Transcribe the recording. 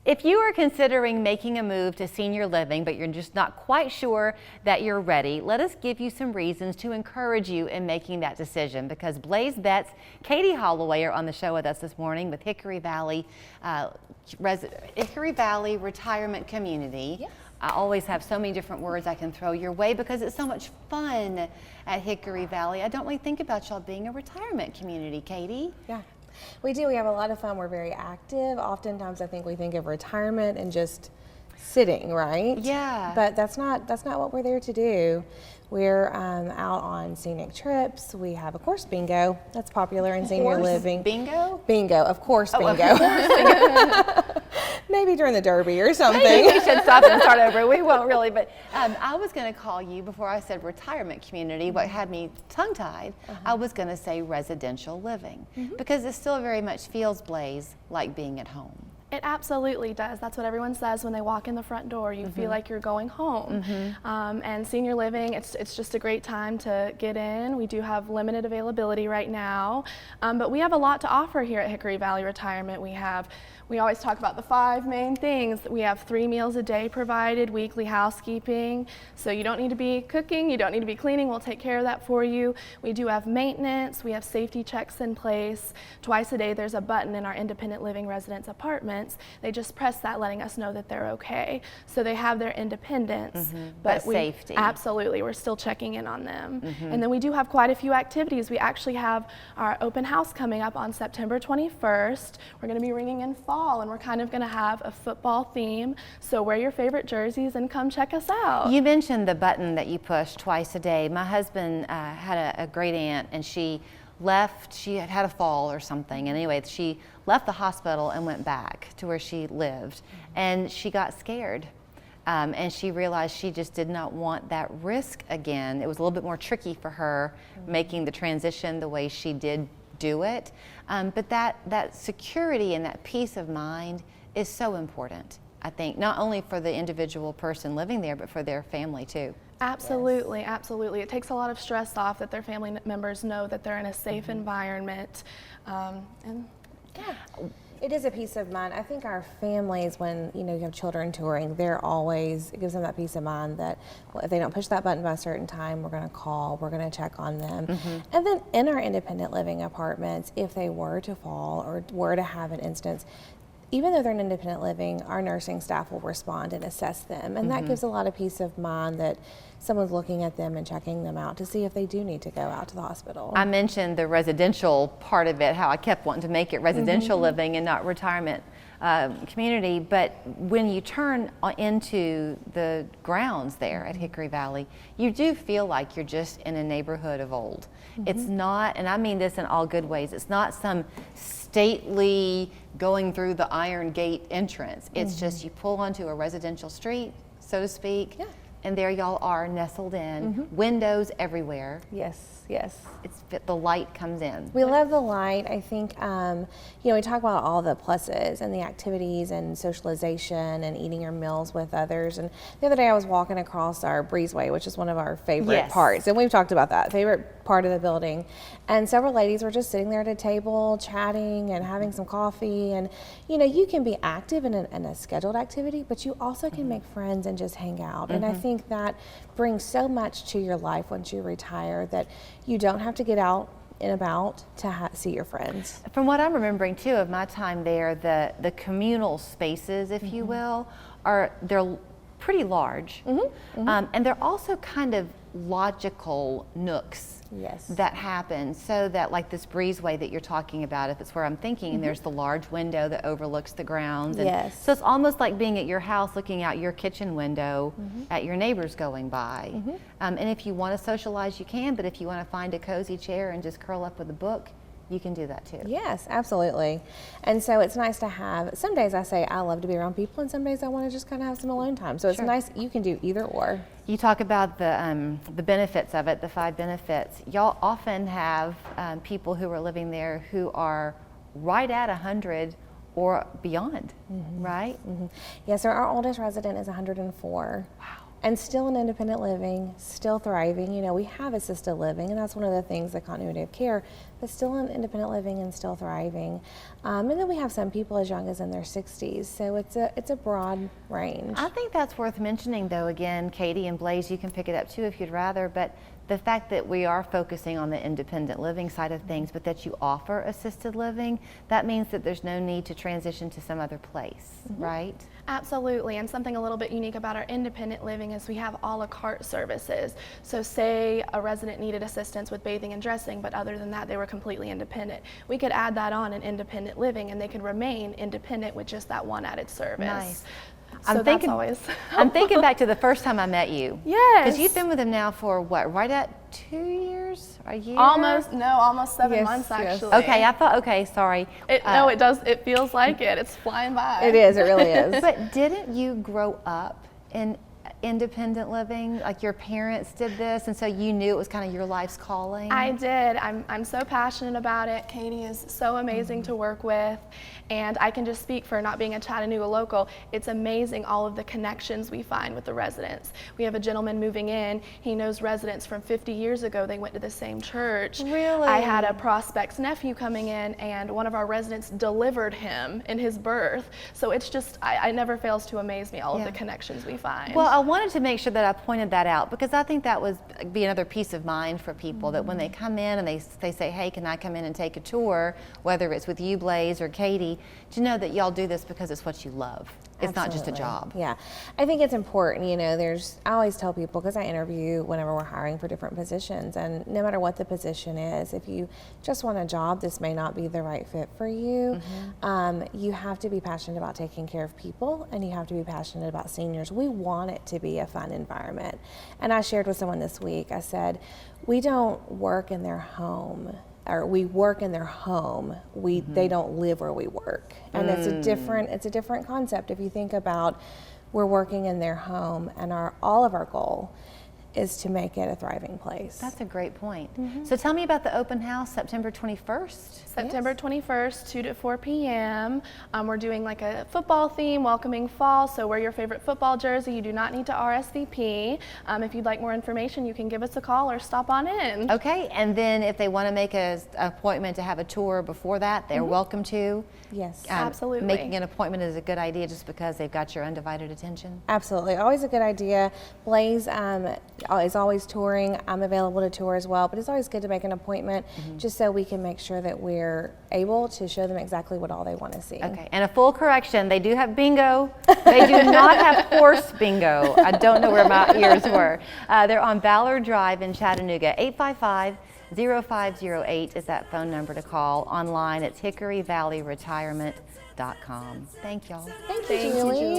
If you are considering making a move to senior living, but you're just not quite sure that you're ready, let us give you some reasons to encourage you in making that decision, because Blaze Betts, Katie Holloway are on the show with us this morning with Hickory Valley Retirement Community. Yes. I always have so many different words I can throw your way because it's so much fun at Hickory Valley. I don't really think about y'all being a retirement community, Katie. Yeah. We do. We have a lot of fun. We're very active. Oftentimes I think we think of retirement and just sitting, right? Yeah. But that's not what we're there to do. We're out on scenic trips. We have, of course, bingo. That's popular in senior living. Bingo? Bingo, of course, bingo. Of course, bingo. Maybe during the Derby or something. Maybe we should stop and start over. We won't really, but I was going to call you, before I said retirement community, what had me tongue-tied, I was going to say residential living, because it still very much feels, Blaze, like being at home. It absolutely does. That's what everyone says when they walk in the front door. You feel like you're going home. And senior living, it's just a great time to get in. We do have limited availability right now, but we have a lot to offer here at Hickory Valley Retirement. We always talk about the 5 main things. We have 3 meals a day provided, weekly housekeeping, so you don't need to be cooking, you don't need to be cleaning. We'll take care of that for you. We do have maintenance. We have safety checks in place. Twice a day there's a button in our independent living residence apartments. They just press that, letting us know that they're okay. So they have their independence, but safety. Absolutely, we're still checking in on them. And then we do have quite a few activities. We actually have our open house coming up on September 21st. We're going to be ringing in fall, and we're kind of going to have a football theme. So wear your favorite jerseys and come check us out. You mentioned the button that you push twice a day. My husband had a great aunt, and she had a fall or something, and anyway, she left the hospital and went back to where she lived, and she got scared. And she realized she just did not want that risk again. It was a little bit more tricky for her making the transition the way she did do it. But that security and that peace of mind is so important, I think, not only for the individual person living there, but for their family too. Absolutely, yes. Absolutely. It takes a lot of stress off that their family members know that they're in a safe environment. And yeah. It is a peace of mind. I think our families, when you have children touring, it gives them that peace of mind that, well, if they don't push that button by a certain time, we're going to call, we're going to check on them. And then in our independent living apartments, if they were to fall or were to have an instance, even though they're in independent living, our nursing staff will respond and assess them. And that gives a lot of peace of mind that someone's looking at them and checking them out to see if they do need to go out to the hospital. I mentioned the residential part of it, how I kept wanting to make it residential living and not retirement community. But when you turn into the grounds there at Hickory Valley, you do feel like you're just in a neighborhood of old. It's not, and I mean this in all good ways, it's not some stately going through the Iron Gate entrance. It's just you pull onto a residential street, so to speak, and there y'all are nestled in, windows everywhere. Yes, yes. The light comes in. We love the light. I think, we talk about all the pluses and the activities and socialization and eating your meals with others. And the other day I was walking across our breezeway, which is one of our favorite parts. And we've talked about that, favorite part of the building. And several ladies were just sitting there at a table chatting and having some coffee. And, you can be active in a scheduled activity, but you also can make friends and just hang out. And I think that brings so much to your life once you retire that you don't have to get out and about to see your friends. From what I'm remembering too of my time there, the communal spaces, if you will, they're pretty large, and they're also kind of logical nooks that happen, so that like this breezeway that you're talking about, if it's where I'm thinking, and there's the large window that overlooks the grounds, and so it's almost like being at your house looking out your kitchen window at your neighbors going by. And if you want to socialize, you can, but if you want to find a cozy chair and just curl up with a book, you can do that too. Yes, absolutely. And so it's nice to have, some days I say I love to be around people, and some days I want to just kind of have some alone time. So it's nice, you can do either or. You talk about the benefits of it, the 5 benefits. Y'all often have people who are living there who are right at 100 or beyond, right? Yeah, so our oldest resident is 104. Wow. and still in independent living, still thriving. You know, we have assisted living, and that's one of the things, the continuity of care, but still in independent living and still thriving. And then we have some people as young as in their 60s, so it's a broad range. I think that's worth mentioning, though. Again, Katie and Blaze, you can pick it up too if you'd rather, but the fact that we are focusing on the independent living side of things, but that you offer assisted living, that means that there's no need to transition to some other place, right? Absolutely, and something a little bit unique about our independent living is we have a la carte services. So say a resident needed assistance with bathing and dressing, but other than that they were completely independent. We could add that on in independent living and they could remain independent with just that one added service. Nice. So that's always I'm thinking back to the first time I met you. Yes. Because you've been with him now for what, right at 2 years? A year? Almost 7 months actually. Okay, I thought, okay, sorry. No, it does, it feels like it. It's flying by. It is, it really is. But didn't you grow up in independent living? Like your parents did this, and so you knew it was kind of your life's calling? I did. I'm so passionate about it. Katie is so amazing to work with, and I can just speak for not being a Chattanooga local. It's amazing all of the connections we find with the residents. We have a gentleman moving in. He knows residents from 50 years ago. They went to the same church. Really? I had a prospect's nephew coming in, and one of our residents delivered him in his birth. So it's just, I never fails to amaze me, all of the connections we find. Well, I wanted to make sure that I pointed that out because I think that would be another peace of mind for people that when they come in and they say, hey, can I come in and take a tour, whether it's with you, Blaze, or Katie, to know that y'all do this because it's what you love. It's not just a job. Yeah, I think it's important. You know, I always tell people, because I interview whenever we're hiring for different positions, and no matter what the position is, if you just want a job, this may not be the right fit for you. You have to be passionate about taking care of people, and you have to be passionate about seniors. We want it to be a fun environment. And I shared with someone this week, I said, we don't work in their home. Or we work in their home. They don't live where we work, and it's a different concept. If you think about, we're working in their home, and all of our goal is to make it a thriving place. That's a great point. So tell me about the open house, September 21st. September 21st, 2 to 4 p.m. We're doing like a football theme, welcoming fall, so wear your favorite football jersey. You do not need to RSVP. If you'd like more information, you can give us a call or stop on in. Okay, and then if they want to make an appointment to have a tour before that, they're welcome to. Yes, absolutely. Making an appointment is a good idea just because they've got your undivided attention. Absolutely, always a good idea. Blaze is always touring. I'm available to tour as well, but it's always good to make an appointment just so we can make sure that we're able to show them exactly what all they want to see. Okay, and a full correction, they do have bingo. They do not have horse bingo. I don't know where my ears were. They're on Ballard Drive in Chattanooga. 855-0508 is that phone number to call. Online, it's hickoryvalleyretirement.com. Thank y'all. Thank you, Julie.